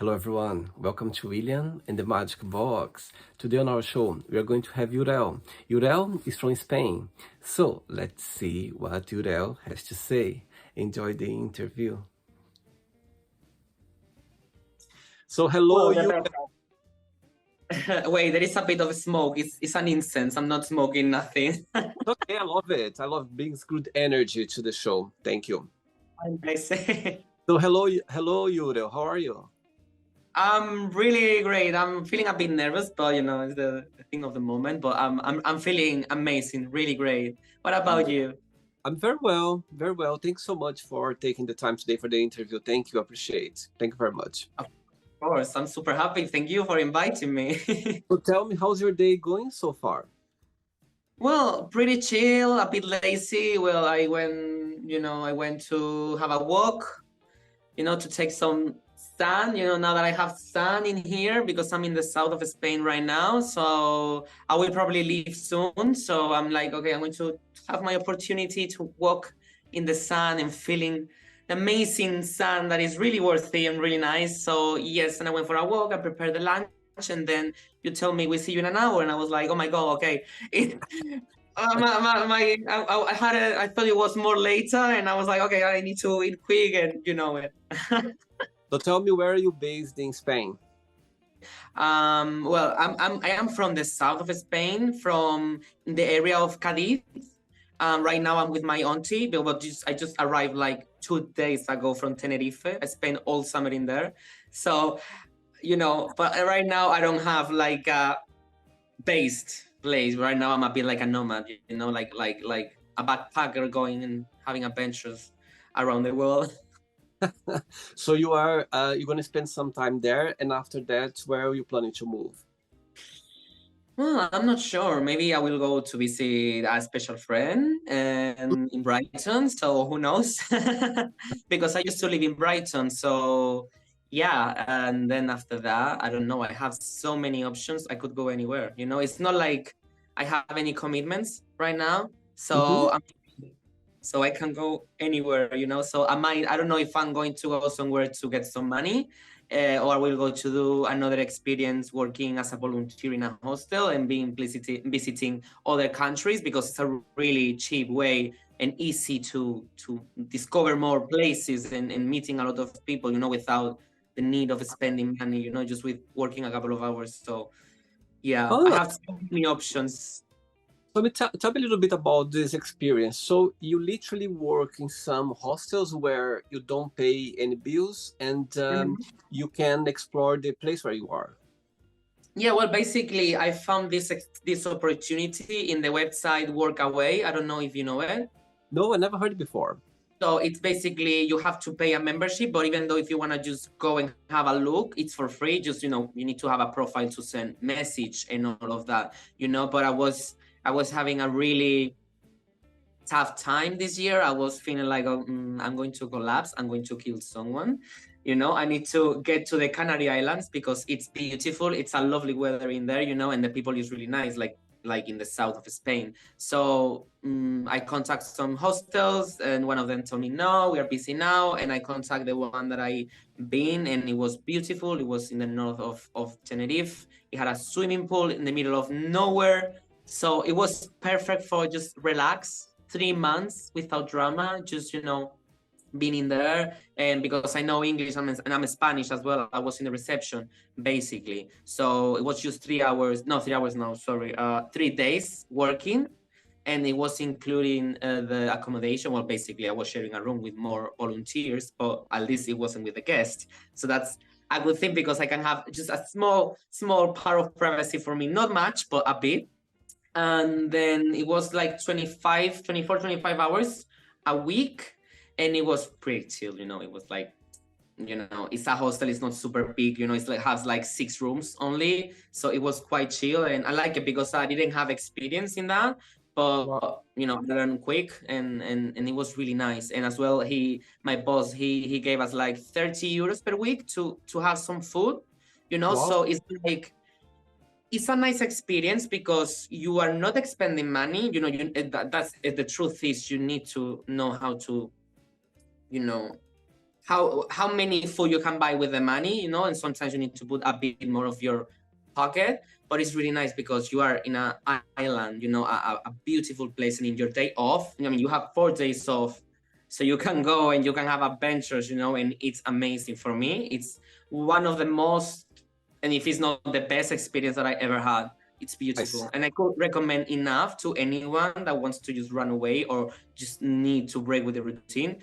Hello everyone, welcome to William and the Magic Box. Today on our show, we are going to have Yurell. Yurell is from Spain, so let's see what Yurell has to say. Enjoy the interview. So hello, Well, the you. wait, there is a bit of smoke. It's an incense. I'm not smoking nothing. Okay, I love it. I love bringing good energy to the show. Thank you. I say. So hello, Yurell. How are you? I'm really great. I'm feeling a bit nervous, but it's the thing of the moment. But I'm feeling amazing, really great. What about you? I'm very well, very well. Thanks so much for taking the time today for the interview. Thank you, appreciate. Thank you very much. Of course, I'm super happy. Thank you for inviting me. So tell me, how's your day going so far? Well, pretty chill, a bit lazy. Well, I went to have a walk, to take some sun, now that I have sun in here because I'm in the south of Spain right now. So I will probably leave soon. So I'm like, okay, I'm going to have my opportunity to walk in the sun and feeling the amazing sun that is really worthy and really nice. So yes, and I went for a walk, I prepared the lunch, and then you tell me we see you in an hour. And I was like, oh my God, okay. I thought it was more later, and I was like, okay, I need to eat quick, and you know it. So tell me, where are you based in Spain? Well, I am from the south of Spain, from the area of Cadiz. Right now I'm with my auntie, but I just arrived like 2 days ago from Tenerife. I spent all summer in there, so But right now I don't have like a based place. Right now I'm a bit like a nomad, like a backpacker going and having adventures around the world. So you're going to spend some time there, and after that, where are you planning to move? Well, I'm not sure. Maybe I will go to visit a special friend and in Brighton. So who knows? Because I used to live in Brighton. So yeah, and then after that, I don't know. I have so many options. I could go anywhere. It's not like I have any commitments right now. So so I can go anywhere. So I don't know if I'm going to go somewhere to get some money, or I will go to do another experience working as a volunteer in a hostel and visiting other countries, because it's a really cheap way and easy to discover more places and meeting a lot of people, without the need of spending money, just with working a couple of hours. So yeah, I have so many options. Let me tell me a little bit about this experience. So you literally work in some hostels where you don't pay any bills, and you can explore the place where you are. Yeah, well, basically, I found this opportunity in the website Workaway. I don't know if you know it. No, I never heard it before. So it's basically you have to pay a membership, but even though if you want to just go and have a look, it's for free. Just you need to have a profile to send message and all of that. But I was having a really tough time this year. I was feeling like I'm going to collapse. I'm going to kill someone. I need to get to the Canary Islands because it's beautiful. It's a lovely weather in there, and the people is really nice, like in the south of Spain. So I contact some hostels, and one of them told me, no, we are busy now. And I contact the one that I been, and it was beautiful. It was in the north of Tenerife. It had a swimming pool in the middle of nowhere. So it was perfect for just relax 3 months without drama, just, being in there. And because I know English and I'm Spanish as well, I was in the reception basically. So it was just 3 hours, no, 3 hours, no, sorry, 3 days working. And it was including the accommodation. Well, basically I was sharing a room with more volunteers, but at least it wasn't with the guest. So that's a good thing because I can have just a small part of privacy for me, not much, but a bit. And then it was like 25 hours a week, and it was pretty chill. It was like, it's a hostel, it's not super big, it's like has like 6 rooms only, so it was quite chill. And I like it because I didn't have experience in that, but Wow. I learned quick, and it was really nice. And as well, my boss, he gave us like 30 euros per week to have some food, Wow. So it's like, it's a nice experience because you are not expending money. That's the truth is you need to know how to, how many food you can buy with the money, you know, and sometimes you need to put a bit more of your pocket. But it's really nice because you are in an island, you know, a beautiful place, and in your day off, I mean, you have 4 days off, so you can go and you can have adventures, you know, and it's amazing. For me, it's one of the most, and if it's not the best experience that I ever had. It's beautiful, and I could recommend enough to anyone that wants to just run away or just need to break with the routine.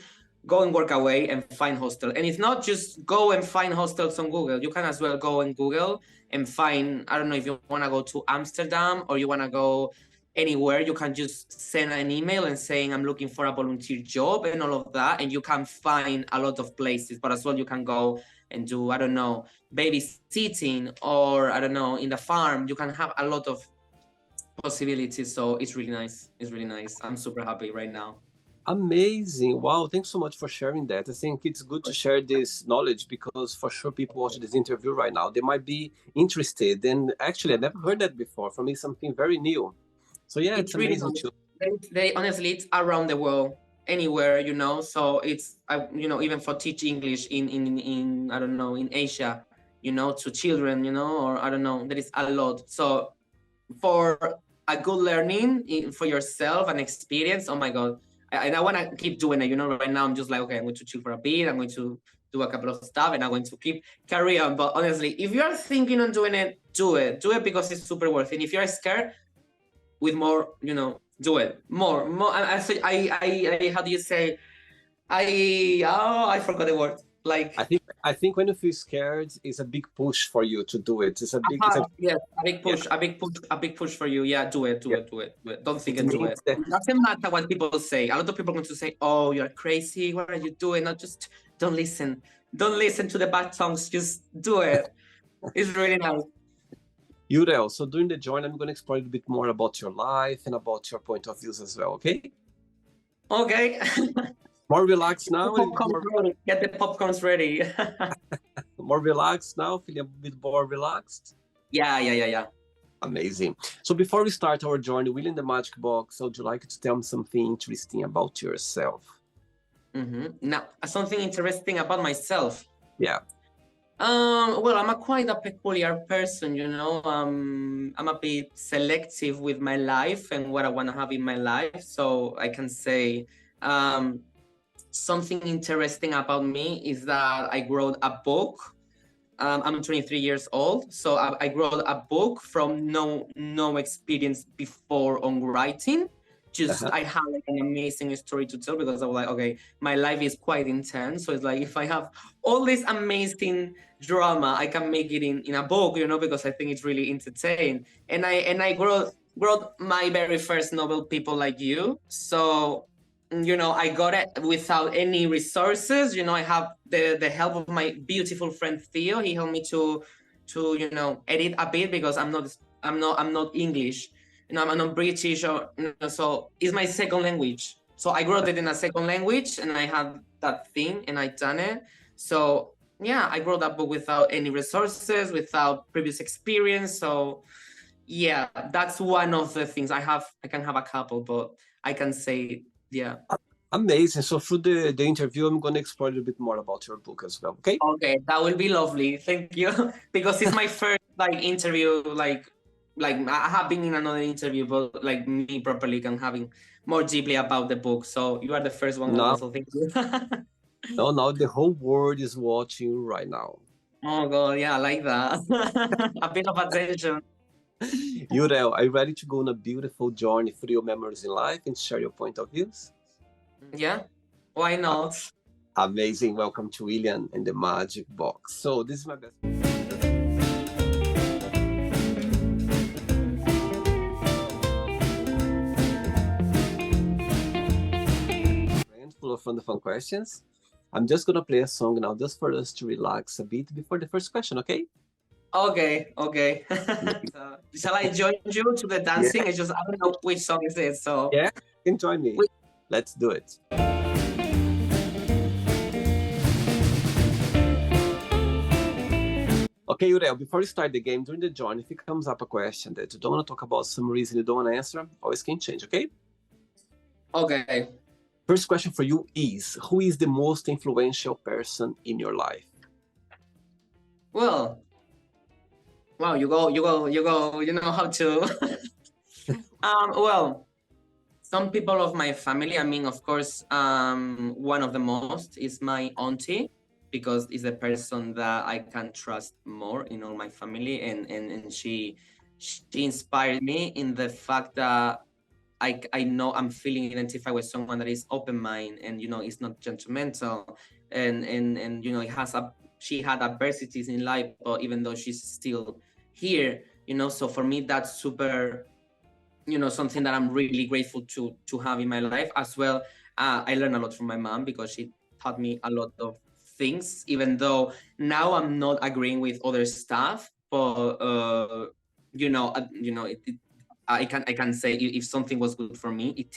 Go and work away and find hostel. And it's not just go and find hostels on Google. You can as well go and Google and find, I don't know, if you want to go to Amsterdam or you want to go anywhere, you can just send an email and saying, I'm looking for a volunteer job and all of that. And you can find a lot of places, but as well, you can go and do, I don't know, babysitting, or I don't know, in the farm. You can have a lot of possibilities. So it's really nice. It's really nice. I'm super happy right now. Amazing. Wow, thanks so much for sharing that. I think it's good to share this knowledge because for sure people watching this interview right now, they might be interested. And actually, I never heard that before. For me, something very new. So yeah, it's really amazing too. They honestly, it's around the world, anywhere, you know. So it's, you know, even for teach English in I don't know, in Asia, you know, to children, you know, or I don't know, there is a lot. So for a good learning for yourself and experience, oh my God. I want to keep doing it, you know. Right now I'm just like, okay, I'm going to chill for a bit, I'm going to do a couple of stuff, and I'm going to keep carry on. But honestly, if you're thinking on doing it, do it because it's super worth it. And if you're scared, with more, you know, do it more. I how do you say, I forgot the word. Like, I think when you feel scared, it's a big push for you to do it. It's a big, yes, a big push, yeah. a big push for you. Yeah, do it. Don't think and do it. It doesn't matter what people say. A lot of people are going to say, "Oh, you're crazy. What are you doing?" Not just don't listen. Don't listen to the bad tongues. Just do it. It's really nice. Yurell, so during the journey, I'm going to explore a little bit more about your life and about your point of views as well. Okay. Okay. More relaxed now. Get the popcorns ready. More relaxed now, feeling a bit more relaxed? Yeah. Amazing. So before we start our journey within the magic box, would you like to tell me something interesting about yourself? Now, something interesting about myself. Yeah. Well, I'm quite a peculiar person, you know. I'm a bit selective with my life and what I want to have in my life. So I can say, something interesting about me is that I wrote a book. I'm 23 years old, so I wrote a book from no experience before on writing. Just I had like an amazing story to tell, because I was like, okay, my life is quite intense. So it's like, if I have all this amazing drama, I can make it in a book, you know, because I think it's really entertaining. And I wrote my very first novel, People Like You. So, you know, I got it without any resources. You know, I have the help of my beautiful friend Theo. He helped me to you know, edit a bit, because I'm not English. You know, I'm not British, or, you know, so it's my second language. So I wrote it in a second language, and I had that thing, and I done it. So yeah, I wrote that book without any resources, without previous experience. So yeah, that's one of the things I have. I can have a couple, but I can say, yeah. Amazing. So through the interview, I'm going to explore a little bit more about your book as well. Okay. Okay, that will be lovely. Thank you. Because it's my first interview. Like I have been in another interview, but like me properly and having more deeply about the book. So you are the first one. No. So thank you. No, now the whole world is watching you right now. Oh God, yeah, I like that. A bit of attention. Yurell, are you ready to go on a beautiful journey through your memories in life and share your point of views? Yeah, why not? Amazing. Welcome to William and the Magic Box. So this is my best. Full of fun questions. I'm just gonna play a song now, just for us to relax a bit before the first question. Okay? Okay. Shall I join you to the dancing? Yeah. I don't know which song is it. So yeah, you can join me. Let's do it. Okay, Yurell, before we start the game, during the journey, if it comes up a question that you don't want to talk about, some reason you don't want to answer, always can change, okay? Okay. First question for you is, who is the most influential person in your life? Well, wow, you know how to. Well, some people of my family, I mean, of course, one of the most is my auntie, because it's a person that I can trust more in all my family, and she inspired me in the fact that I know I'm feeling identified with someone that is open minded, and is not judgmental, and it has she had adversities in life, but even though she's still here, so for me that's super, something that I'm really grateful to have in my life as well. I learned a lot from my mom, because she taught me a lot of things, even though now I'm not agreeing with other stuff, but I can say if something was good for me,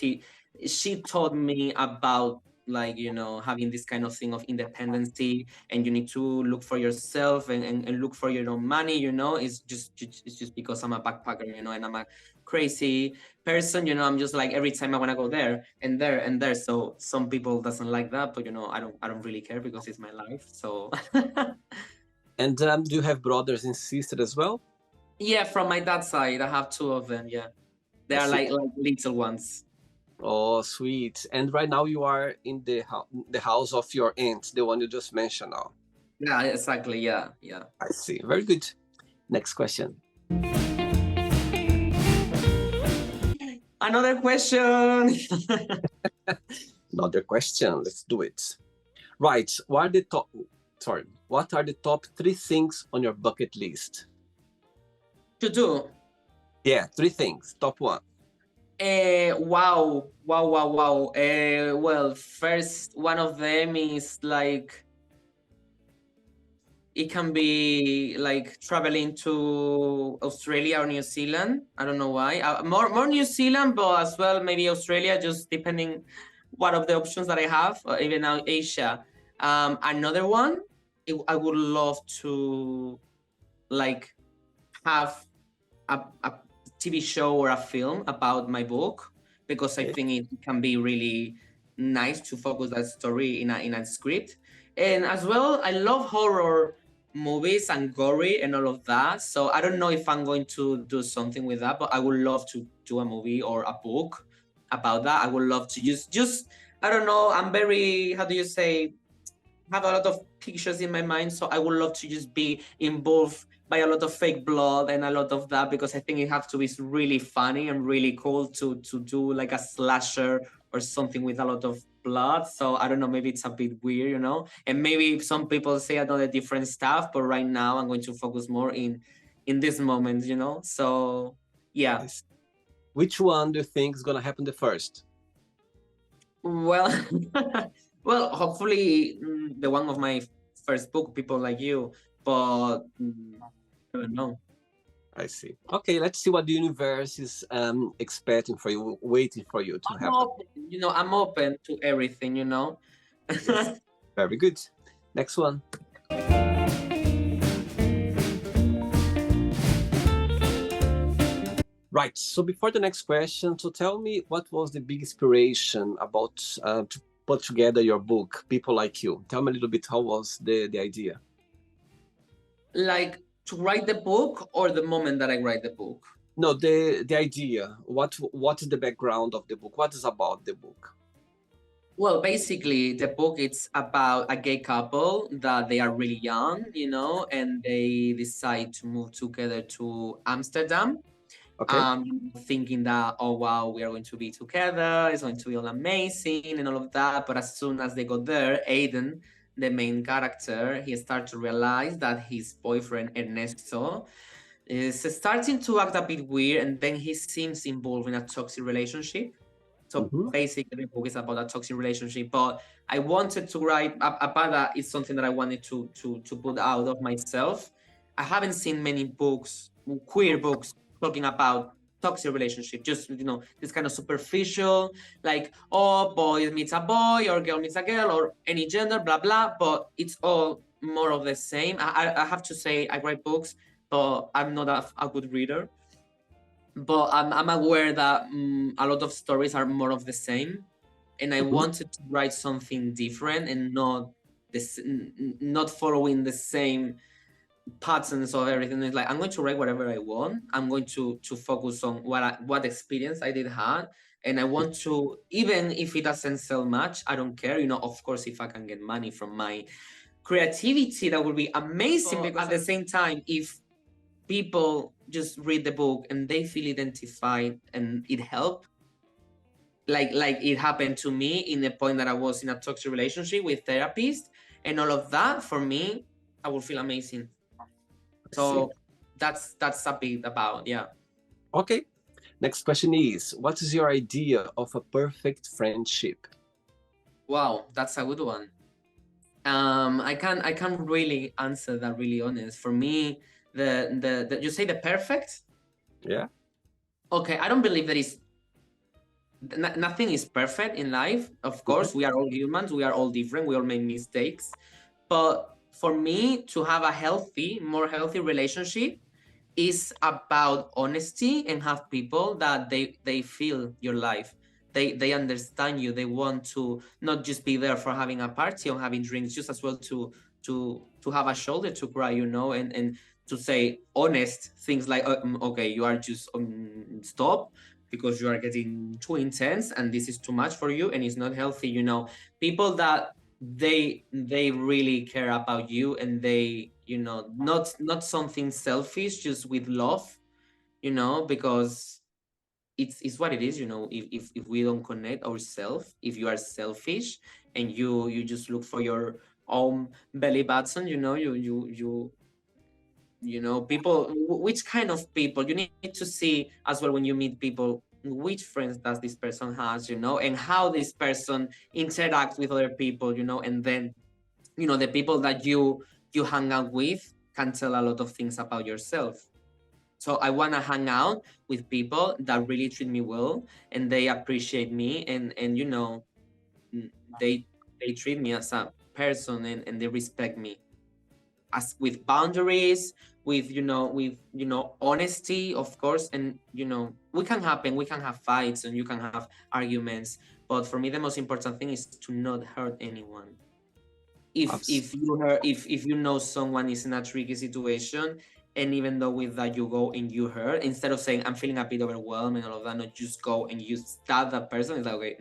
she taught me about, like, having this kind of thing of independency, and you need to look for yourself, and look for your own money. It's just because I'm a backpacker, and I'm a crazy person. I'm just like, every time I want to go there and there and there. So some people doesn't like that, but I don't really care, because it's my life. So And do you have brothers and sisters as well? yeah, from my dad's side, I have two of them. Yeah, they are like little ones. Oh, sweet. And right now you are in the house of your aunt, the one you just mentioned now. Yeah, exactly. Yeah. I see. Very good. Next question. Another question. Another question. Let's do it. Right. What are the top 3 things on your bucket list? To do. Yeah, 3 things. Top 1. Wow. Well, first one of them is like, it can be like traveling to Australia or New Zealand. I don't know why. More New Zealand, but as well maybe Australia, just depending what of the options that I have, or even now Asia. Another one, I would love to like have a TV show or a film about my book, because I think it can be really nice to focus that story in a script. And as well, I love horror movies and gory and all of that. So I don't know if I'm going to do something with that, but I would love to do a movie or a book about that. I would love to just I don't know. I'm very, how do you say, have a lot of pictures in my mind, so I would love to just be involved by a lot of fake blood and a lot of that, because I think it has to be really funny and really cool to do like a slasher or something with a lot of blood. So I don't know, maybe it's a bit weird, and maybe some people say another different stuff, but right now I'm going to focus more in this moment, so yeah. Which one do you think is gonna happen the first? Well, well, hopefully, the one of my first book, People Like You, but I don't know. I see. Okay, let's see what the universe is expecting for you, waiting for you to happen. I'm open to everything, Yes. Very good. Next one. Right. So before the next question, so tell me, what was the big inspiration about to put together your book, People Like You? Tell me a little bit, how was the idea? Like, to write the book, or the moment that I write the book? No, the idea. What is the background of the book? What is about the book? Well, basically, the book, it's about a gay couple that they are really young, and they decide to move together to Amsterdam. Okay. Thinking that, oh wow, we are going to be together, it's going to be all amazing and all of that. But as soon as they got there, Aiden, the main character, he starts to realize that his boyfriend Ernesto is starting to act a bit weird, and then he seems involved in a toxic relationship. So basically, the book is about a toxic relationship. But I wanted to write about that. It's something that I wanted to put out of myself. I haven't seen many books, queer books, talking about toxic relationship. Just this kind of superficial, like, oh, boy meets a boy or girl meets a girl or any gender, blah blah. But it's all more of the same. I have to say, I write books, but I'm not a good reader. But I'm aware that a lot of stories are more of the same, and I wanted to write something different and not following the same patterns of everything. It's like, I'm going to write whatever I want. I'm going to focus on what experience I did have, and I want to, even if it doesn't sell much, I don't care. Of course, if I can get money from my creativity, that would be amazing. Because at the same time, if people just read the book and they feel identified and it helped, like it happened to me in the point that I was in a toxic relationship with therapist and all of that, for me, I would feel amazing. So that's a bit about, yeah. Okay. Next question is, what is your idea of a perfect friendship? Wow, that's a good one. I can't really answer that, really honest. For me, the you say the perfect? Yeah. Okay, I don't believe that nothing is perfect in life. Of course, we are all humans, we are all different, we all make mistakes. But for me, to have a more healthy relationship is about honesty, and have people that they feel your life. They understand you. They want to not just be there for having a party or having drinks, just as well to have a shoulder to cry, and to say honest things like, okay, you are just stop, because you are getting too intense and this is too much for you and it's not healthy. People that they really care about you, and they not something selfish, just with love, because it's what it is. If we don't connect ourselves, if you are selfish and you just look for your own belly button, people, which kind of people you need to see as well when you meet people, which friends does this person has, and how this person interacts with other people, and then the people that you hang out with can tell a lot of things about yourself. So I want to hang out with people that really treat me well, and they appreciate me, and they treat me as a person, and they respect me, as with boundaries, with honesty, of course. And we can have fights and you can have arguments, but for me the most important thing is to not hurt anyone. If you know someone is in a tricky situation, and even though with that you go and you hurt, instead of saying I'm feeling a bit overwhelmed and all of that, not just go and you stab that person. It's like, okay,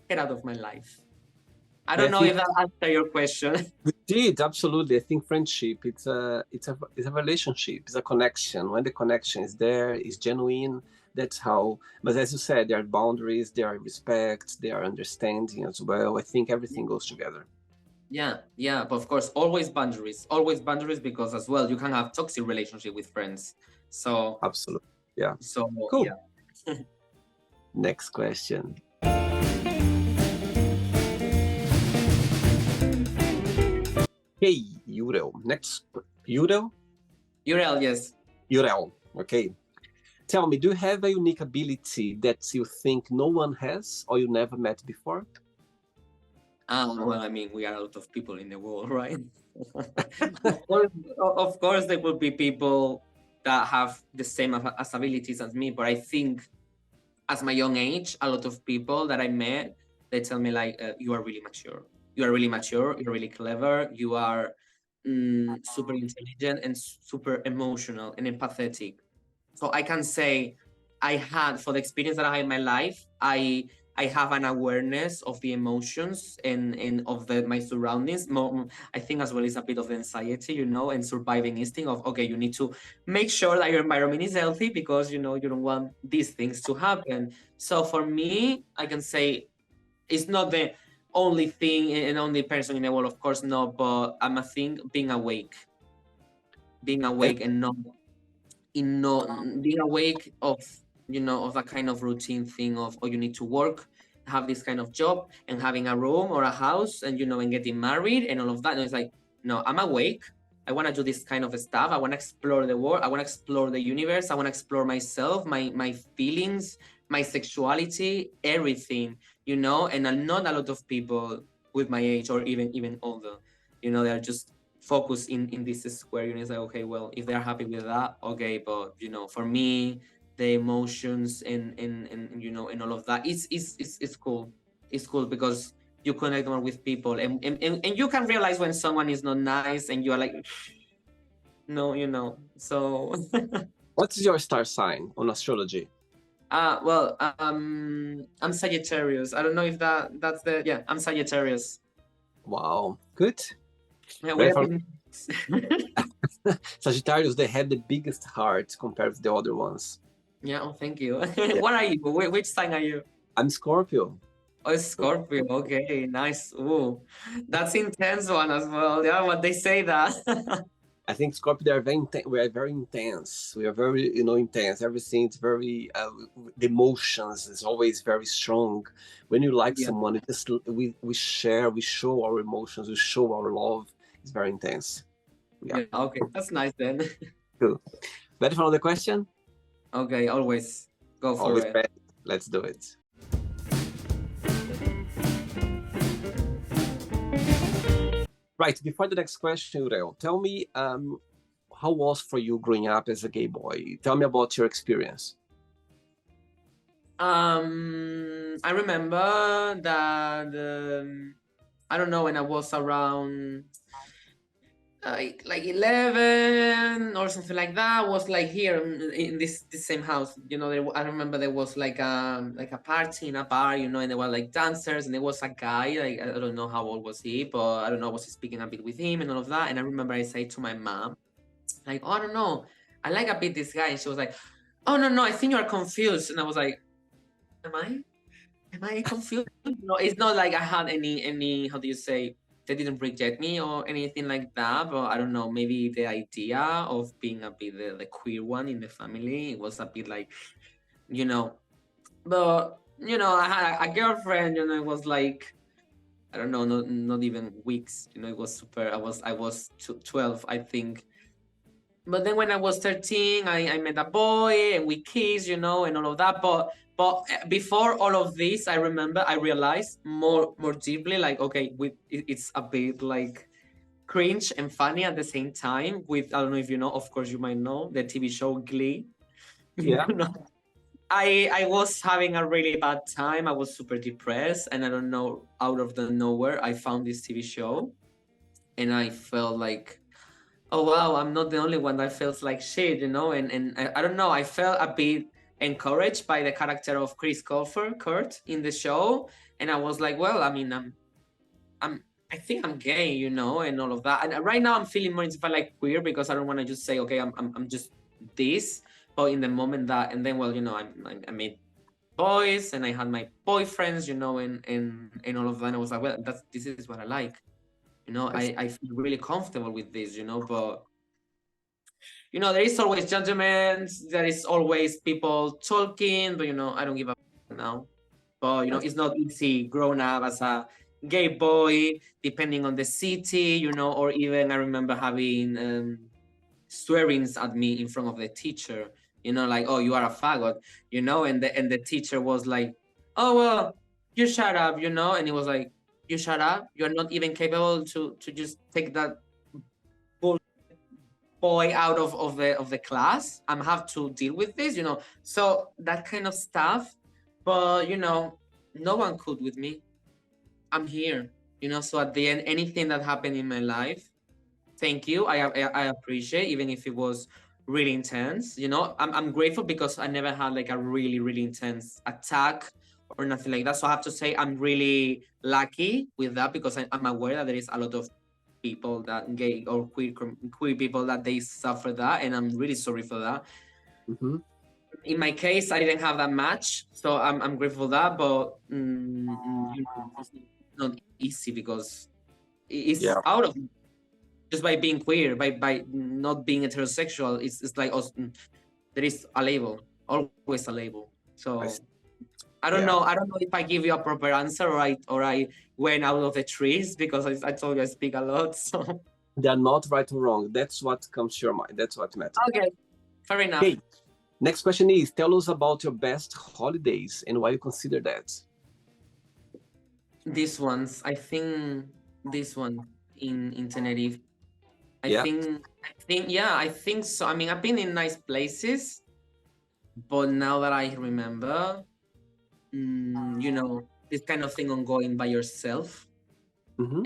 get out of my life. I don't know if that answers your question. It did, absolutely. I think friendship, it's a relationship, it's a connection. When the connection is there, is genuine, that's how. But as you said, there are boundaries, there are respect, there are understanding as well. I think everything goes together. Yeah, but of course, always boundaries, because as well you can have toxic relationship with friends. So absolutely, yeah. So cool. Yeah. Next question. Hey, Yurell. Next, Yurell? Yurell, yes. Yurell, okay. Tell me, do you have a unique ability that you think no one has or you never met before? Well, I mean, we are a lot of people in the world, right? Of course, there will be people that have the same as abilities as me, but I think as my young age, a lot of people that I met, they tell me like, you are really mature. You are really mature, you're really clever, you are super intelligent and super emotional and empathetic. So I can say for the experience that I had in my life, I have an awareness of the emotions and of my surroundings. I think as well is a bit of anxiety, and surviving instinct of, okay, you need to make sure that your environment is healthy, because you don't want these things to happen. So for me, I can say it's not the only thing and only person in the world, of course not, but I'm a thing being awake and not being awake of of a kind of routine thing of, you need to work, have this kind of job, and having a room or a house, and and getting married and all of that. And it's like, no, I'm awake. I want to do this kind of stuff. I want to explore the world. I want to explore the universe. I want to explore myself, my feelings, my sexuality, everything, and not a lot of people with my age or even older, they're just focused in this square unit. Like, okay, well, if they're happy with that, okay, but for me, the emotions and you know, and all of that. It's cool. It's cool because you connect more with people, and you can realize when someone is not nice, and you are like, no, you know. So, What is your star sign on astrology? well, I'm Sagittarius. I don't know if that's the, yeah. I'm Sagittarius. Wow, good. Yeah, Very we're a fun. bit. Sagittarius, they have the biggest heart compared to the other ones. Yeah. Oh, thank you. What are you? Which sign are you? I'm Scorpio. Oh, Scorpio. Okay, nice. Ooh, that's intense one as well. Yeah, what they say that. I think Scorpio, they are we are very intense. We are very, intense. Everything is very, the emotions is always very strong. When you like Yeah. someone, it just we share, we show our emotions, we show our love. It's very intense. Yeah. Okay, that's nice then. Cool. Ready for another question? Okay, always go for Always it. ready. Let's do it. Right. Before the next question, Yurell, tell me how was for you growing up as a gay boy? Tell me about your experience. I remember that I don't know, when I was around like 11 or something like that, was like here in this same house, you know. I remember there was like a party in a bar, you know, and there were like dancers, and there was a guy, like I don't know how old was he, but I don't know, I was speaking a bit with him and all of that. And I remember I said to my mom, like, oh, I don't know, I like a bit this guy. And she was like, oh, no, I think you're confused. And I was like, am I confused? No, it's not like I had any how do you say, they didn't reject me or anything like that, but I don't know, maybe the idea of being a bit the queer one in the family, it was a bit like, you know. But you know, I had a girlfriend, you know. It was like, I don't know, not even weeks, you know. It was super. I was 12, I think. But then when I was 13, I met a boy and we kissed, you know, and all of that. But before all of this, I remember I realized more deeply, like, okay, it's a bit like cringe and funny at the same time. With, I don't know if you know, of course you might know, the TV show Glee. Yeah. You know, I was having a really bad time. I was super depressed, and I don't know, out of the nowhere, I found this TV show, and I felt like, oh wow, I'm not the only one that feels like shit, you know. And I don't know, I felt a bit encouraged by the character of Chris Colfer, Kurt, in the show. And I was like, well, I mean, I think I'm gay, you know, and all of that. And right now I'm feeling more identified like queer, because I don't want to just say, okay, I'm just this. But in the moment that, and then, well, you know, I made boys and I had my boyfriends, you know, and all of that. And I was like, well, this is what I like. You know, I feel really comfortable with this, you know. But you know, there is always judgments, there is always people talking, but you know, I don't give a now. But you know, it's not easy growing up as a gay boy, depending on the city, you know. Or even I remember having swearings at me in front of the teacher, you know, like, oh, you are a faggot, you know. And the teacher was like, oh well, you shut up, you know. And it was like, you shut up, you're not even capable to just take that boy out of the class. I'm have to deal with this, you know. So that kind of stuff. But you know, no one could with me. I'm here, you know. So at the end, anything that happened in my life, thank you. I appreciate, even if it was really intense, you know. I'm grateful because I never had like a really intense attack or nothing like that. So I have to say I'm really lucky with that, because I'm aware that there is a lot of people, that gay or queer people, that they suffer that, and I'm really sorry for that. Mm-hmm. In my case, I didn't have that much, so I'm grateful for that. But you know, it's not easy, because it's out of, just by being queer, by not being heterosexual, it's like there is a label, always a label. So I don't know if I give you a proper answer, or I went out of the trees, because I told you I speak a lot. So they're not right or wrong. That's what comes to your mind. That's what matters. Okay, fair enough. Okay. Next question is, tell us about your best holidays and why you consider that. These ones, I think this one in Tenerife. I think so. I mean, I've been in nice places, But now that I remember, you know, this kind of thing on going by yourself Hmm.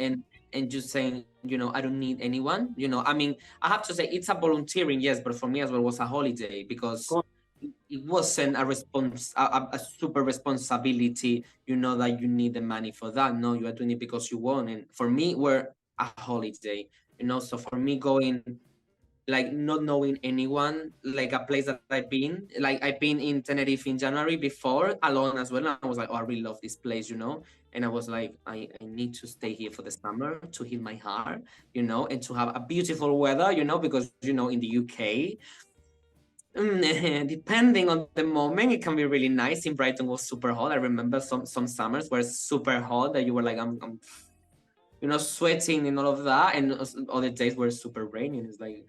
and just saying, you know, I don't need anyone. You know, I mean, I have to say it's a volunteering, yes, but for me as well was a holiday because it wasn't a a super responsibility. You know that you need the money for that. No, you are doing it because you want. And for me, we're a holiday. You know, so for me going like not knowing anyone, like a place that I've been in Tenerife in January before alone as well. And I was like, oh, I really love this place, you know? And I was like, I need to stay here for the summer to heal my heart, you know, and to have a beautiful weather, you know, because, you know, in the UK, depending on the moment, it can be really nice. In Brighton was super hot. I remember some summers were super hot that you were like, I'm you know, sweating and all of that. And other days were super rainy. And it's like,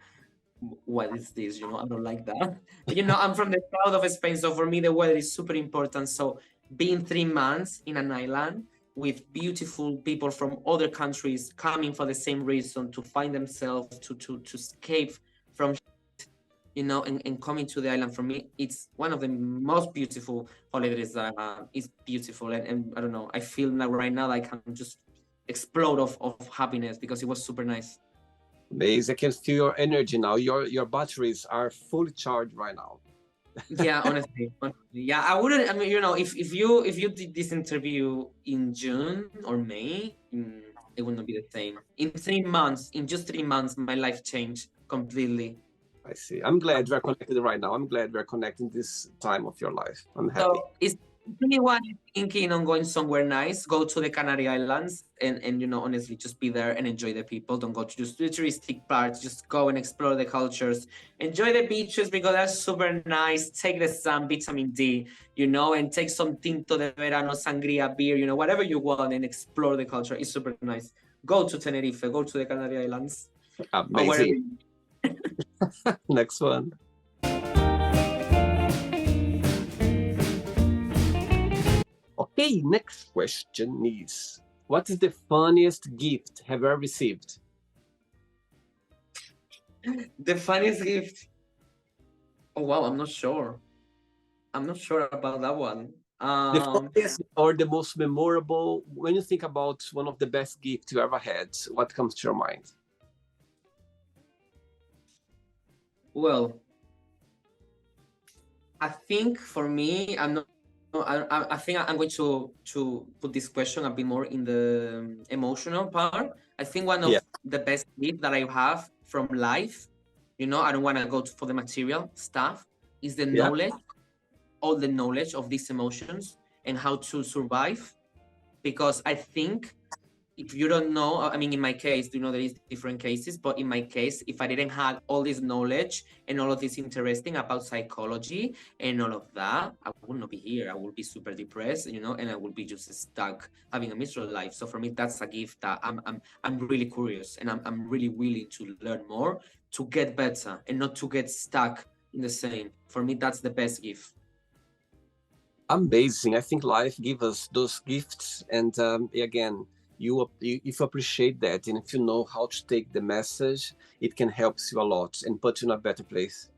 what is this? You know, I don't like that. You know, I'm from the south of Spain, so for me the weather is super important. So being 3 months in an island with beautiful people from other countries coming for the same reason to find themselves to escape from, you know, and coming to the island, for me it's one of the most beautiful holidays that is beautiful. And I don't know, I feel like right now like I'm just explode of happiness because it was super nice. Amazing. I can feel your energy now. Your batteries are fully charged right now. Yeah, honestly, yeah, I wouldn't. I mean, you know, if you did this interview in June or May, it would not be the same. In 3 months, in just 3 months, my life changed completely. I see. I'm glad we're connected right now. I'm glad we're connecting this time of your life. I'm happy. So is anyone thinking on going somewhere nice? Go to the Canary Islands and you know, honestly, just be there and enjoy the people. Don't go to just the touristic parts. Just go and explore the cultures. Enjoy the beaches because they're super nice. Take the sun, vitamin D, you know, and take some tinto de verano, sangria, beer, you know, whatever you want, and explore the culture. It's super nice. Go to Tenerife. Go to the Canary Islands or wherever. Amazing. Next one. Okay, next question is, what is the funniest gift have you ever received? The funniest gift. Oh wow, I'm not sure. I'm not sure about that one. The funniest or the most memorable, when you think about one of the best gifts you ever had, what comes to your mind? Well, I think for me, I'm not. I think I'm going to put this question a bit more in the emotional part. I think one of Yeah. the best gifts that I have from life, you know, I don't want to go for the material stuff, is the Yeah. knowledge, all the knowledge of these emotions and how to survive. Because I think if you don't know, I mean, in my case, you know, there is different cases, but in my case, if I didn't have all this knowledge and all of this interesting about psychology and all of that, I would not be here. I would be super depressed, you know, and I would be just stuck having a miserable life. So for me, that's a gift that I'm really curious and I'm really willing to learn more to get better and not to get stuck in the same. For me, that's the best gift. Amazing. I think life gives us those gifts, and again, you if you appreciate that, and if you know how to take the message, it can help you a lot and put you in a better place.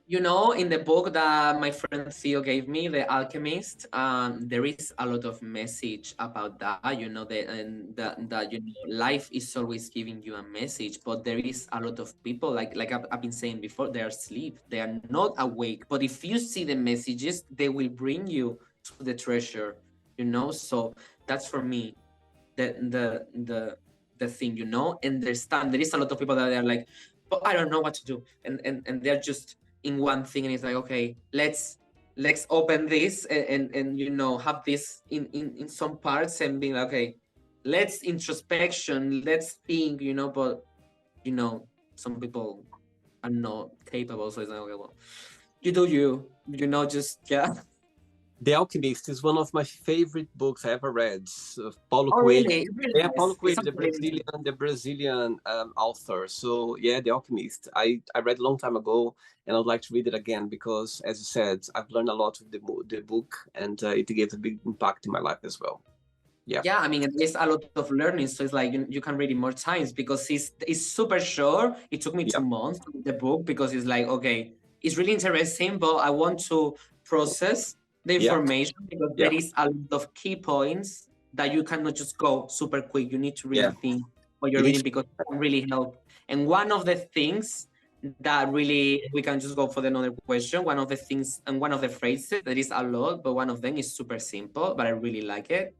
You know, in the book that my friend Theo gave me, The Alchemist, there is a lot of message about that. You know, that you know, life is always giving you a message, but there is a lot of people, like I've been saying before, they are asleep, they are not awake. But if you see the messages, they will bring you to the treasure. You know, so that's for me the thing. You know, understand there is a lot of people that are like, but I don't know what to do, and they're just in one thing, and it's like, okay, let's open this and you know, have this in some parts and being like, okay, let's introspection, let's think, you know. But you know, some people are not capable, so it's like, okay, well, you do you know, just yeah. The Alchemist is one of my favorite books I ever read. Paulo Oh Coelho. really? Really Yeah, nice. Paulo It's Coelho, the Brazilian author. So yeah, The Alchemist. I read a long time ago, and I'd like to read it again because, as you said, I've learned a lot with the book, and it gave a big impact in my life as well. Yeah. Yeah, I mean, there's a lot of learning, so it's like you can read it more times because it's super short. It took me Yeah. 2 months to read the book because it's like, okay, it's really interesting, but I want process the Yeah. information because Yeah. there is a lot of key points that you cannot just go super quick. You need to really think what you're You need reading because it can really help. And one of the things that really, we can just go for another question. One of the things and one of the phrases, there is a lot, but one of them is super simple, but I really like it.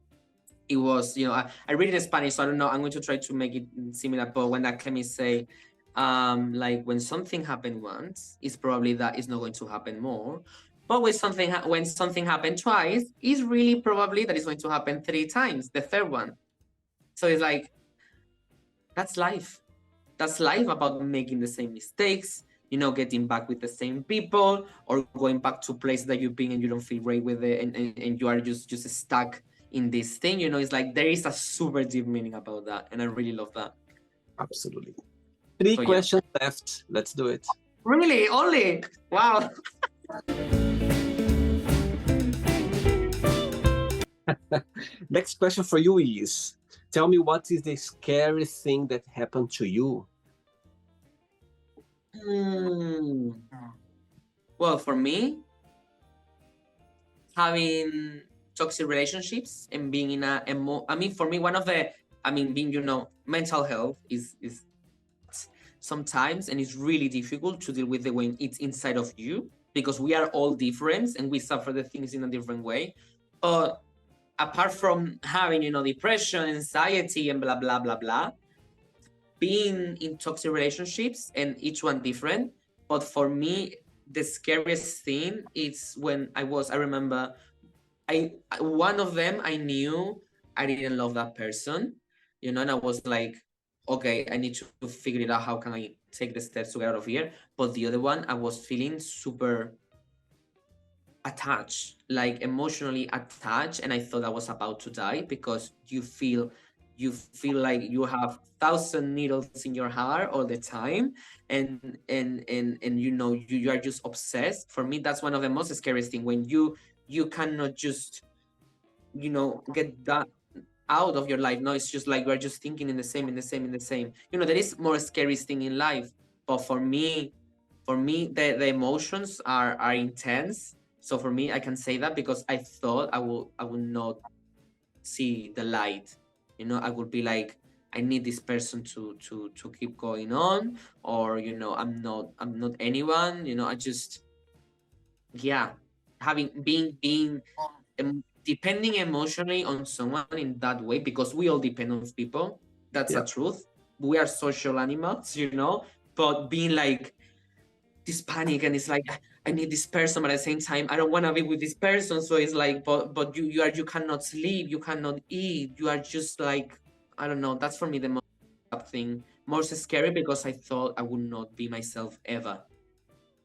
It was, you know, I read it in Spanish, so I don't know. I'm going to try to make it similar. But when that Clemmy say, like when something happened once, it's probably that it's not going to happen more. But when something happened twice, it's really probably that it's going to happen 3 times, the third one. So it's like, that's life. That's life about making the same mistakes, you know, getting back with the same people or going back to a place that you've been and you don't feel great with it and you are just stuck in this thing. You know, it's like there is a super deep meaning about that. And I really love that. Absolutely. 3 So, questions left. Let's do it. Really? Only? Wow. Next question for you is, tell me what is the scariest thing that happened to you? Well, for me, having toxic relationships and being in for me, one of the, being, you know, mental health is sometimes, and it's really difficult to deal with it when it's inside of you because we are all different and we suffer the things in a different way. But apart from having, you know, depression, anxiety, and blah, blah, blah, blah, being in toxic relationships and each one different. But for me, the scariest thing is when I remember one of them, I knew I didn't love that person, you know, and I was like, okay, I need to figure it out. How can I take the steps to get out of here? But the other one, I was feeling super attached, like emotionally attached, and I thought I was about to die because you feel like you have 1,000 needles in your heart all the time, and you know, you are just obsessed. For me, that's one of the most scariest thing, when you cannot just, you know, get that out of your life. No, it's just like you're just thinking in the same. You know, there is more scariest thing in life, but for me, the emotions are intense. So for me, I can say that because I thought I will not see the light. You know, I would be like, I need this person to keep going on, or, you know, I'm not anyone. You know, I just, yeah, being depending emotionally on someone in that way, because we all depend on people. That's the truth. We are social animals, you know. But being like this panic, and it's like, I need this person, but at the same time, I don't want to be with this person. So it's like, but you cannot sleep, you cannot eat, you are just like, I don't know. That's for me the most thing, most scary, because I thought I would not be myself ever.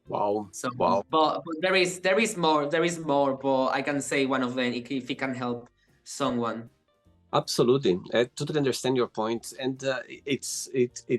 Wow. So, wow. But there is more. But I can say one of them, if it can help someone. Absolutely, I totally understand your point, and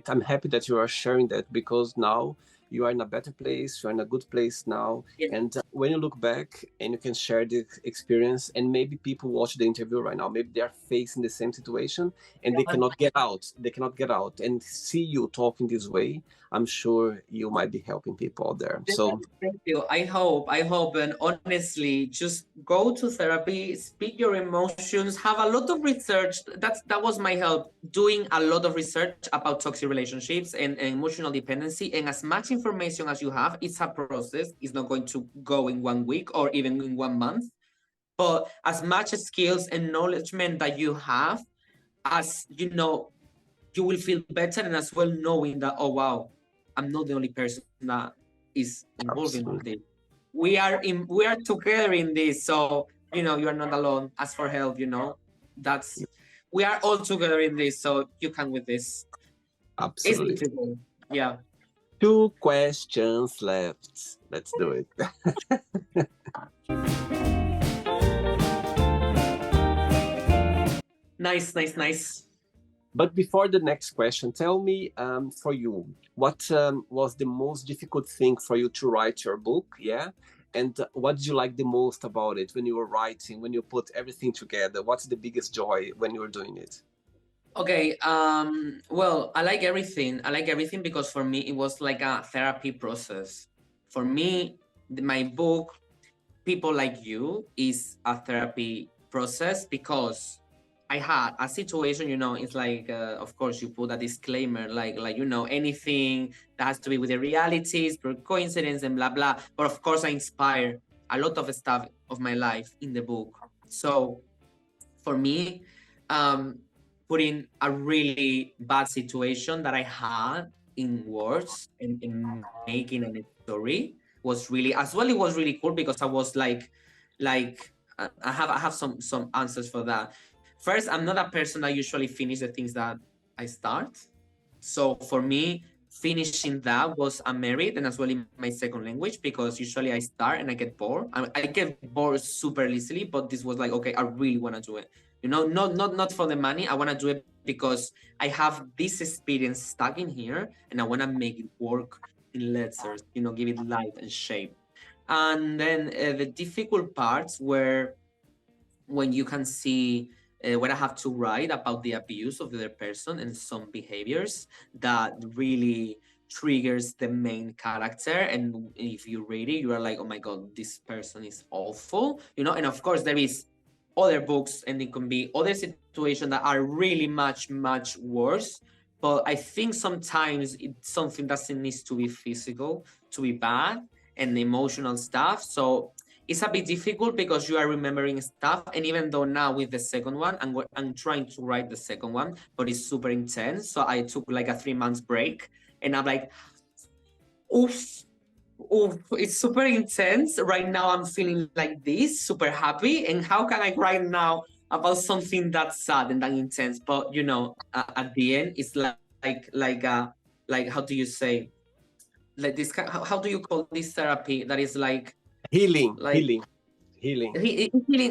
I'm happy that you are sharing that, because now you are in a better place, you are in a good place now, and when you look back and you can share the experience, and maybe people watch the interview right now, maybe they are facing the same situation and they cannot get out, and see you talking this way. I'm sure you might be helping people out there. So thank you. I hope, and honestly, just go to therapy, speak your emotions, have a lot of research. That was my help, doing a lot of research about toxic relationships and emotional dependency. And as much information as you have, it's a process. It's not going to go in 1 week or even in 1 month. But as much skills and knowledge that you have, as you know, you will feel better, and as well knowing that, oh wow, I'm not the only person that is involved in this. We are together in this, so you know, you are not alone. Ask for help, you know. We are all together in this, so you can with this. absolutely. It's difficult. Yeah. 2 questions left. Let's do it. Nice. But before the next question, tell me, for you, what was the most difficult thing for you to write your book? Yeah. And what did you like the most about it when you were writing, when you put everything together? What's the biggest joy when you were doing it? Okay. Well, I like everything. Because for me, it was like a therapy process. For me, my book, people like you is a therapy process, because I had a situation, it's like, of course, you put a disclaimer, like, anything that has to be with the realities, pure coincidence, and blah, blah. But of course, I inspire a lot of stuff of my life in the book. So for me, putting a really bad situation that I had in words and in making a story was really, as well, it was really cool, because I was like I have some answers for that. First, I'm not a person that usually finish the things that I start. So for me, finishing that was a merit, and as well in my second language, because usually I start and I get bored. I get bored super easily, but this was like, okay, I really want to do it. Not for the money. I want to do it because I have this experience stuck in here, and I want to make it work in letters. Give it life and shape. And then the difficult parts were when you can see what I have to write about the abuse of the other person and some behaviors that really triggers the main character. And if you read it, you are like, oh my God, this person is awful, And of course, there is other books, and it can be other situations that are really much, much worse. But I think sometimes it's something doesn't need to be physical to be bad, and emotional stuff. So it's a bit difficult because you are remembering stuff. And even though now with the second one, I'm trying to write the second one, but it's super intense. So I took like a 3 months break, and I'm like, oof, it's super intense. Right now I'm feeling like this, super happy. And how can I write now about something that's sad and that intense? But at the end, it's like how do you say? Like this, how do you call this therapy that is like Healing. Healing?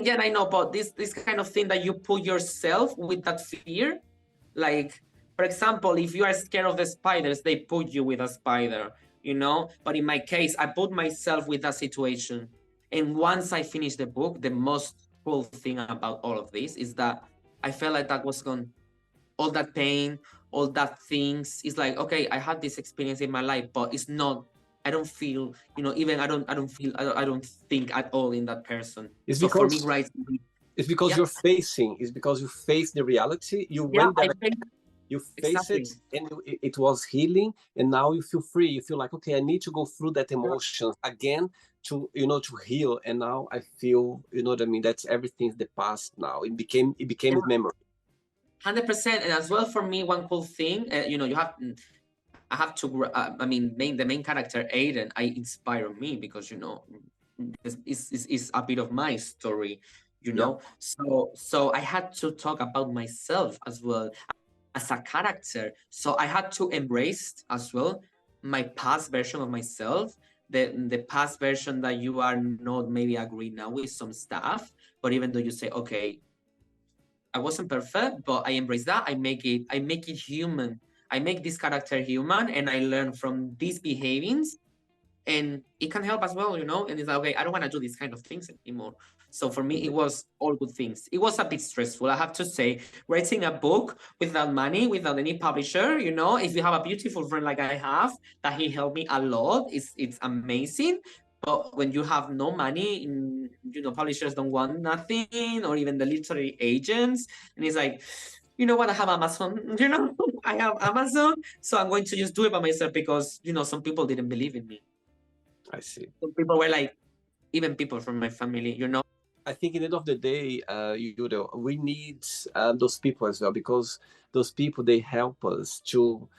Yeah, I know, but this kind of thing that you put yourself with that fear. Like, for example, if you are scared of the spiders, they put you with a spider, But in my case, I put myself with that situation. And once I finished the book, the most cool thing about all of this is that I felt like that was gone. All that pain, all that things. It's like, okay, I had this experience in my life, but it's not. I don't feel, even I don't think at all in that person. It's So for me, because right? it's because Yeah, it's because you face the reality. You yeah, went there, you face exactly. it, and it was healing. And now you feel free. You feel like, okay, I need to go through that emotion again to to heal. And now I feel, what I mean. That's everything's the past now. It became Yeah. a memory. 100%. And as well, for me, one cool thing, I have to, the main character, Aiden, I inspire me because, it's a bit of my story, Yeah. So I had to talk about myself as well as a character. So I had to embrace as well my past version of myself, the past version that you are not maybe agree now with some stuff, but even though you say, okay, I wasn't perfect, but I embrace that. I make it human. I make this character human, and I learn from these behavings, and it can help as well, And it's like, okay, I don't want to do these kind of things anymore. So for me, it was all good things. It was a bit stressful, I have to say. Writing a book without money, without any publisher, If you have a beautiful friend like I have, that he helped me a lot, it's amazing. But when you have no money, publishers don't want nothing, or even the literary agents, and it's like, you know what? I have Amazon. I have Amazon, so I'm going to just do it by myself because some people didn't believe in me. I see. Some people were like, even people from my family, I think in the end of the day, we need those people as well, because those people, they help us to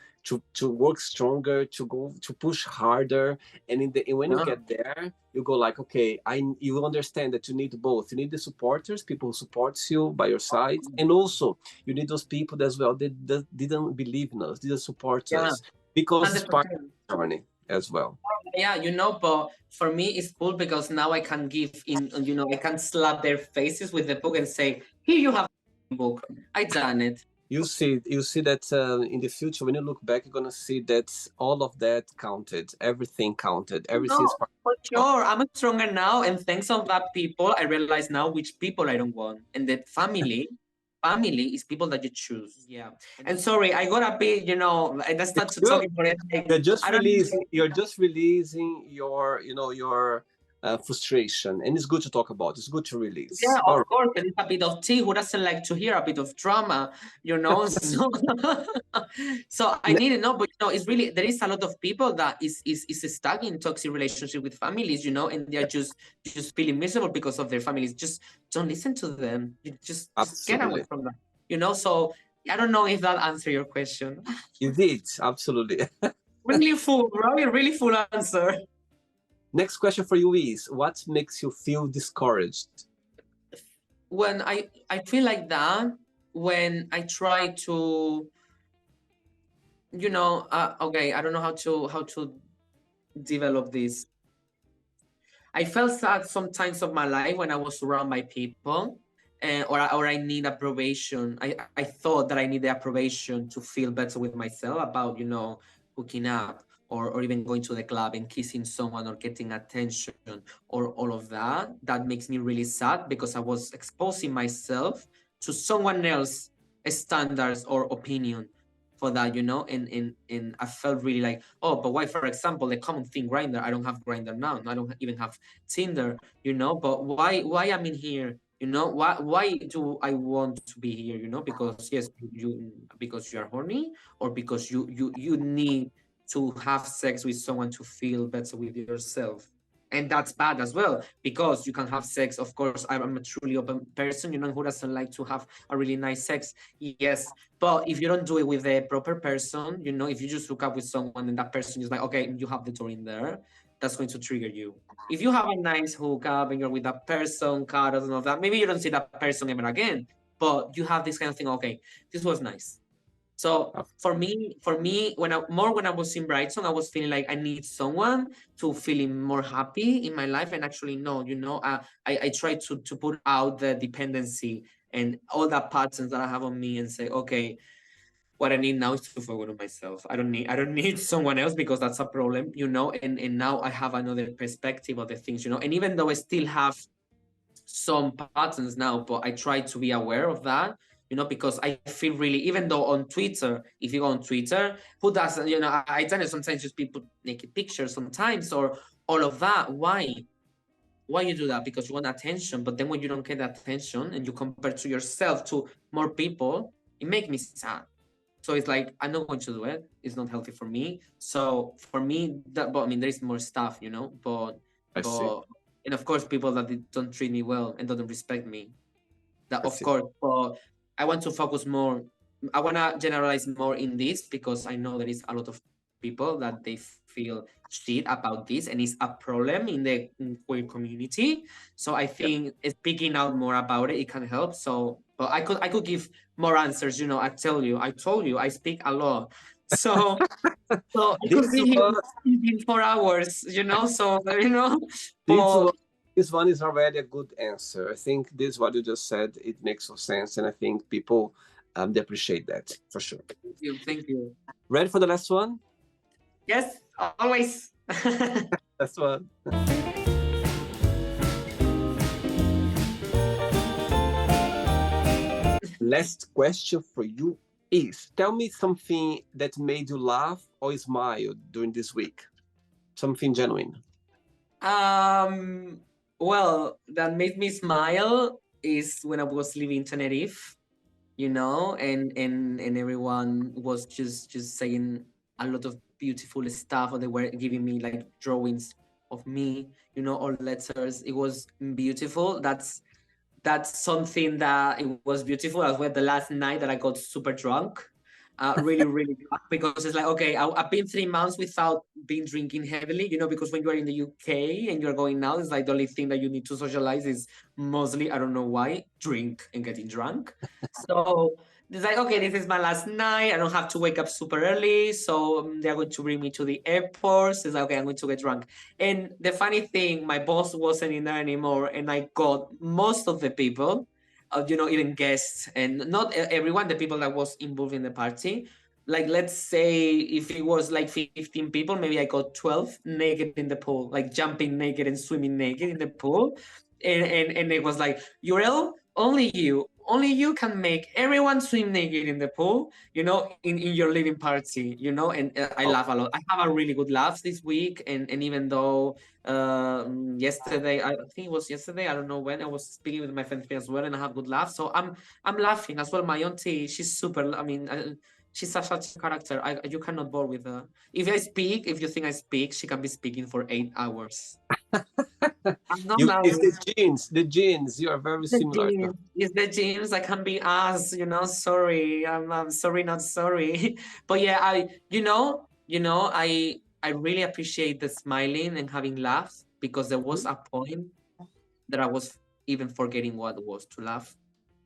work stronger, to push harder, and when you Yeah. get there, you go like, okay, you understand that you need both. You need the supporters, people who supports you by your side, and also you need those people as well that didn't believe in us, didn't support Yeah, us, because it's part 100%. of the journey as well. Yeah, but for me, it's cool because now I can I can slap their faces with the book and say, here you have a book. I done it. You see that in the future, when you look back, you're gonna see that all of that counted, everything counted, everything No, is part for of. sure. I'm stronger now, and thanks of that people, I realize now which people I don't want. And that family is people that you choose. Yeah. And sorry, I got a bit, I started to You're, talking for it. Like, you're just I don't releasing. You're just releasing your, your frustration, and it's good to talk about. It's good to release. Yeah, All of course. And it's a bit of tea. Who doesn't like to hear a bit of drama, you know? So, so I right. didn't know, but it's really, there is a lot of people that is stuck in toxic relationship with families, and they're just feeling miserable because of their families. Just don't listen to them. You just get away Absolutely. from them. So I don't know if that answered your question. You did, absolutely. Really full, right? Really full answer. Next question for you is, what makes you feel discouraged? When I feel like that, when I try to, okay, I don't know how to develop this. I felt sad sometimes of my life when I was surrounded by people, or I need approbation. I thought that I needed approbation to feel better with myself about hooking up, or even going to the club and kissing someone, or getting attention, or all of that. That makes me really sad, because I was exposing myself to someone else's standards or opinion for that, and I felt really like, oh, but why? For example, the common thing, Grindr. I don't have Grindr now. I don't even have Tinder, but why I'm in here? Why do I want to be here? Because yes, because you are horny, or because you need to have sex with someone to feel better with yourself. And that's bad as well, because you can have sex. Of course, I'm a truly open person, who doesn't like to have a really nice sex? Yes, but if you don't do it with a proper person, if you just hook up with someone and that person is like, okay, you have the door in there, that's going to trigger you. If you have a nice hookup and you're with that person, cuddles and all that, maybe you don't see that person ever again, but you have this kind of thing, okay, this was nice. So for me, when I was in Brighton, I was feeling like I need someone to feeling more happy in my life. And actually, no, I try to put out the dependency and all the patterns that I have on me, and say, okay, what I need now is to focus on myself. I don't need someone else, because that's a problem, and now I have another perspective of the things, and even though I still have some patterns now, but I try to be aware of that, because I feel really, even though on Twitter, if you go on Twitter, who doesn't, I tell you, sometimes just people naked pictures sometimes, or all of that. Why you do that? Because you want attention. But then when you don't get attention and you compare to yourself to more people, it makes me sad. So it's like, I'm not going to do it. It's not healthy for me. So for me, but I mean, there is more stuff, but and of course, people that don't treat me well and don't respect me. That, of course, but I want to focus more. I want to generalize more in this, because I know there is a lot of people that they feel shit about this, and it's a problem in the queer community. So I think speaking out more about it can help. So, but I could give more answers. I told you, I speak a lot. So I could be here for hours. So but this one is already a good answer. I think this, what you just said, it makes no sense, and I think people they appreciate that for sure. Thank you. Ready for the last one? Yes, always. Last one. Last question for you is, tell me something that made you laugh or smile during this week. Something genuine. Well, that made me smile is when I was living in Tenerife, and everyone was just saying a lot of beautiful stuff, or they were giving me like drawings of me, or letters. It was beautiful. That's something that it was beautiful as well. The last night that I got super drunk, really, really drunk, because it's like, okay, I've been 3 months without being drinking heavily, because when you are in the UK and you're going out, it's like the only thing that you need to socialize is mostly, I don't know why, drink and getting drunk. So it's like, okay, this is my last night. I don't have to wake up super early. So they're going to bring me to the airport. So it's like, okay, I'm going to get drunk. And the funny thing, my boss wasn't in there anymore. And I got most of the people, even guests, and not everyone, the people that was involved in the party. Like, let's say if it was like 15 people, maybe I got 12 naked in the pool, like jumping naked and swimming naked in the pool. And it was like, Yurell, only you. only you can make everyone swim naked in the pool, in your living party, and I laugh a lot. I have a really good laugh this week, and even though yesterday, I think it was yesterday, I don't know when, I was speaking with my friend as well, and I have good laughs. So I'm laughing as well. My auntie, she's super. I mean, she's such a character. You cannot bore with her. If you think I speak, she can be speaking for 8 hours. I'm not It's the genes. You are very similar. It's the genes. I can be asked, sorry. I'm sorry, not sorry. But yeah, I really appreciate the smiling and having laughs, because there was a point that I was even forgetting what it was to laugh.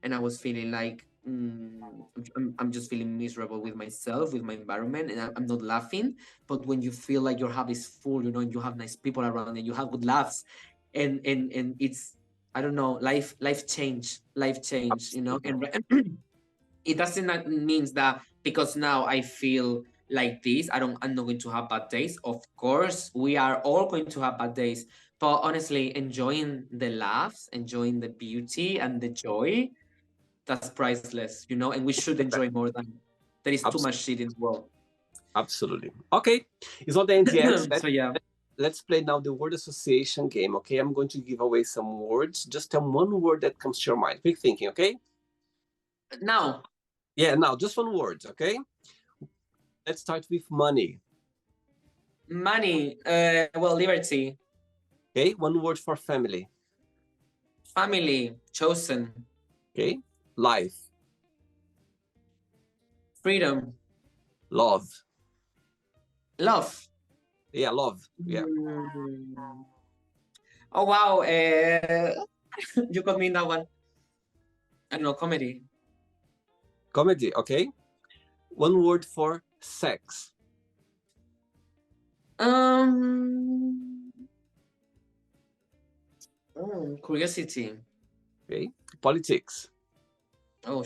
And I was feeling like I'm just feeling miserable with myself, with my environment, and I'm not laughing. But when you feel like your heart is full, and you have nice people around, and you have good laughs, and it's, I don't know, life change, and it doesn't mean that because now I feel like this, I'm not going to have bad days. Of course, we are all going to have bad days, but honestly, enjoying the laughs, enjoying the beauty and the joy, that's priceless, and we should enjoy more than there is too much shit in the world. Absolutely. Okay, it's not the end yet. So yeah, let's play now the word association game. Okay, I'm going to give away some words. Just tell one word that comes to your mind. Quick thinking. Okay. Now. Yeah, now just one word. Okay. Let's start with money. Money. Well, liberty. Okay. One word for family. Family. Chosen. Okay. Life. Freedom. Love. Love. Yeah, love. Yeah. Oh wow. You got me in that one. I don't know. Comedy. Comedy. Okay. One word for sex. Curiosity. Okay. Politics. Oh.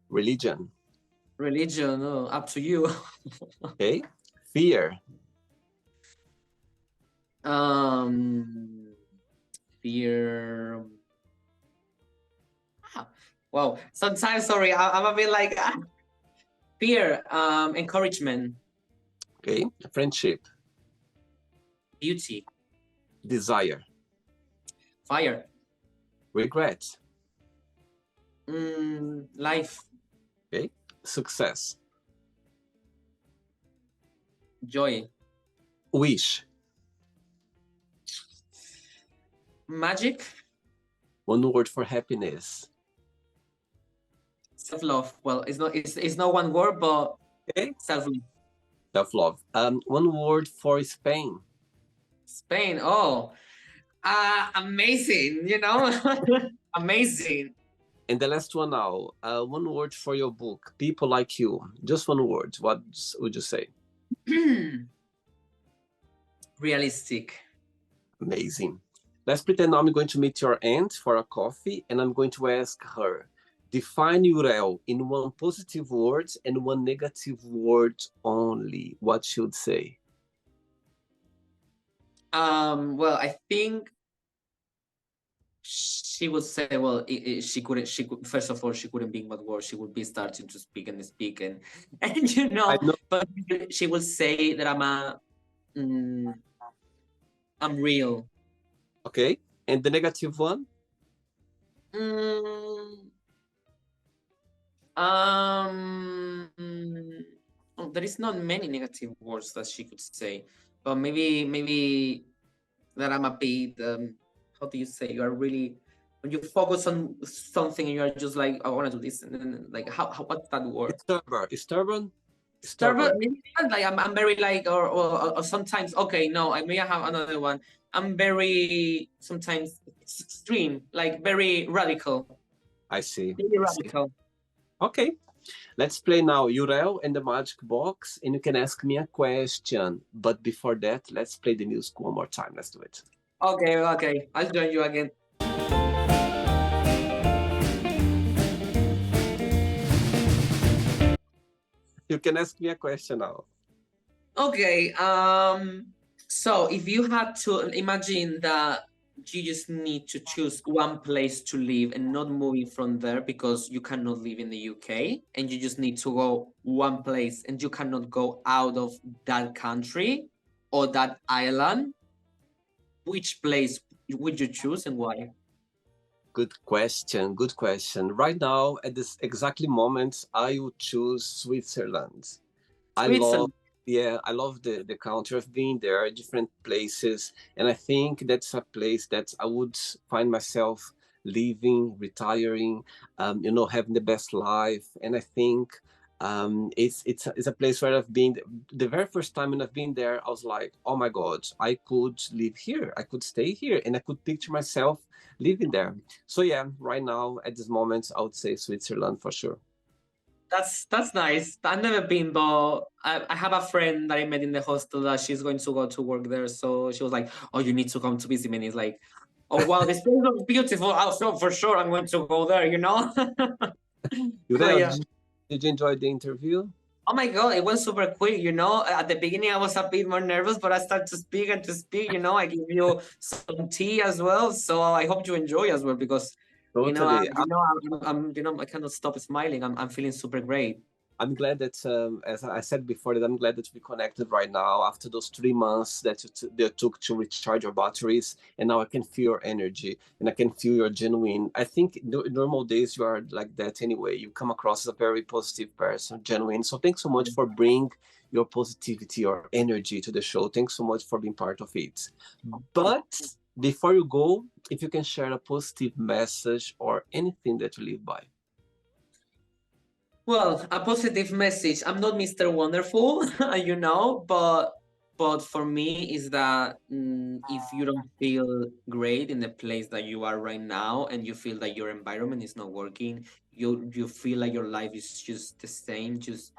Religion. Religion. Oh, up to you. Okay. Fear. Fear. Wow. Sometimes, sorry, I'm a bit like fear. Encouragement. Okay. Friendship. Beauty. Desire. Fire. Regret. Life. Okay. Success. Joy. Wish. Magic. One word for happiness. Self-love. Well, it's not one word, but okay. Self-love. Self-love. One word for Spain. Spain. Oh, amazing. Amazing. And the last one now. One word for your book. People Like You. Just one word. What would you say? Realistic. Amazing. Let's pretend now I'm going to meet your aunt for a coffee, and I'm going to ask her, define Yurell in one positive word and one negative word only. What should say? Well, I think she would say, well, first of all, she couldn't be in what word. She would be starting to speak and but she would say that I'm real. Okay. And the negative one? There is not many negative words that she could say, but maybe that I'm a bit, how do you say, you are really, when you focus on something and you are just like, I want to do this, and then like, what's that word? Stubborn. Like I'm very like, or sometimes, okay, no, I may have another one. I'm very sometimes extreme, like very radical. I see. Very radical. Okay. Let's play now Yurell and the Magic Box, and you can ask me a question. But before that, let's play the music one more time. Let's do it. Okay. I'll join you again. You can ask me a question now. Okay. So if you had to imagine that you just need to choose one place to live and not moving from there because you cannot live in the UK, and you just need to go one place and you cannot go out of that country or that island, which place would you choose and why? Good question. Good question. Right now, at this exactly moment, I would choose Switzerland. I love, Switzerland. yeah, I love the country. I've been there, different places, and I think that's a place that I would find myself living, retiring, having the best life. And I think it's a place where I've been. The very first time when I've been there, I was like, oh my God, I could live here, I could stay here, and I could picture myself living there. So yeah, right now at this moment, I would say Switzerland for sure. That's nice. I've never been, but I have a friend that I met in the hostel that she's going to go to work there. So she was like, "Oh, you need to come to visit me." And it's like, "Oh wow, this place looks beautiful. Also, for sure, I'm going to go there." You know. So Yurell, yeah. did you enjoy the interview? Oh my god, it went super quick. You know, at the beginning I was a bit more nervous, but I started to speak and to speak. You know, I give you some tea as well. So I hope you enjoy as well because Totally. I cannot stop smiling. I'm feeling super great. I'm glad that, as I said before, that I'm glad that we connected right now after those 3 months that it took to recharge your batteries. And now I can feel your energy and I can feel your genuine. I think in normal days you are like that anyway. You come across as a very positive person, genuine. So thanks so much for bringing your positivity or energy to the show. Thanks so much for being part of it. But before you go, if you can share a positive message or anything that you live by. Well, a positive message. I'm not Mr. Wonderful, but for me is that if you don't feel great in the place that you are right now, and you feel that your environment is not working, you feel like your life is just the same, just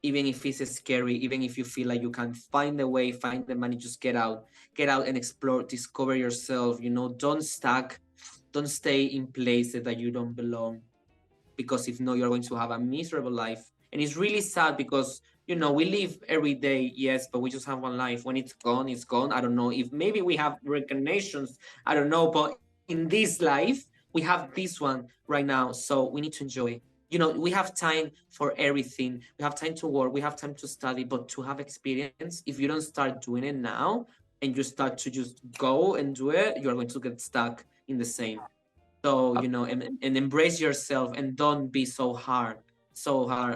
even if it's scary, even if you feel like you can find a way, find the money, just get out and explore, discover yourself. Don't stay in places that you don't belong, because if not, you're going to have a miserable life. And it's really sad because we live every day, yes, but we just have one life. When it's gone, it's gone. I don't know if maybe we have reincarnations, I don't know, but in this life we have this one right now, so we need to enjoy. We have time for everything. We have time to work, we have time to study, but to have experience, if you don't start doing it now and you start to just go and do it, you're going to get stuck in the same. So and embrace yourself, and don't be so hard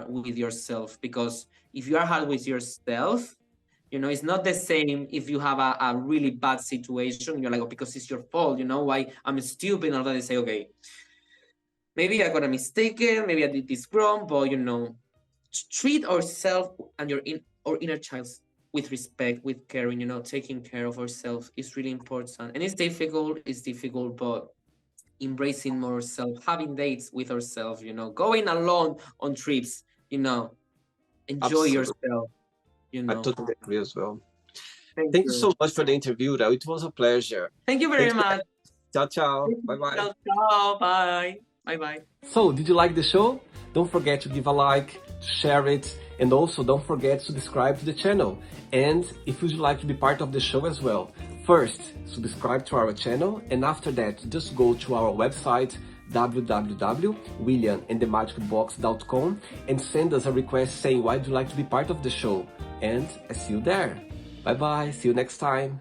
with yourself, because if you are hard with yourself, it's not the same if you have a really bad situation. You're like, oh, because it's your fault, why I'm stupid, and then they say, okay, maybe I got a mistake, maybe I did this wrong, but treat ourselves and our inner child with respect, with caring. Taking care of ourselves is really important, and it's difficult, but embracing more self, having dates with ourselves, going alone on trips, enjoy Absolutely. yourself. I totally agree as well. Thank Thank you you so much for the interview, though. It was a pleasure. Thank you very much. Ciao, ciao. Bye-bye. Ciao, bye. Bye-bye. So, did you like the show? Don't forget to give a like, to share it, and also don't forget to subscribe to the channel. And if you'd like to be part of the show as well, first, subscribe to our channel, and after that, just go to our website, www.williamandthemagicbox.com, and send us a request saying why you'd like to be part of the show. And I see you there. Bye-bye. See you next time.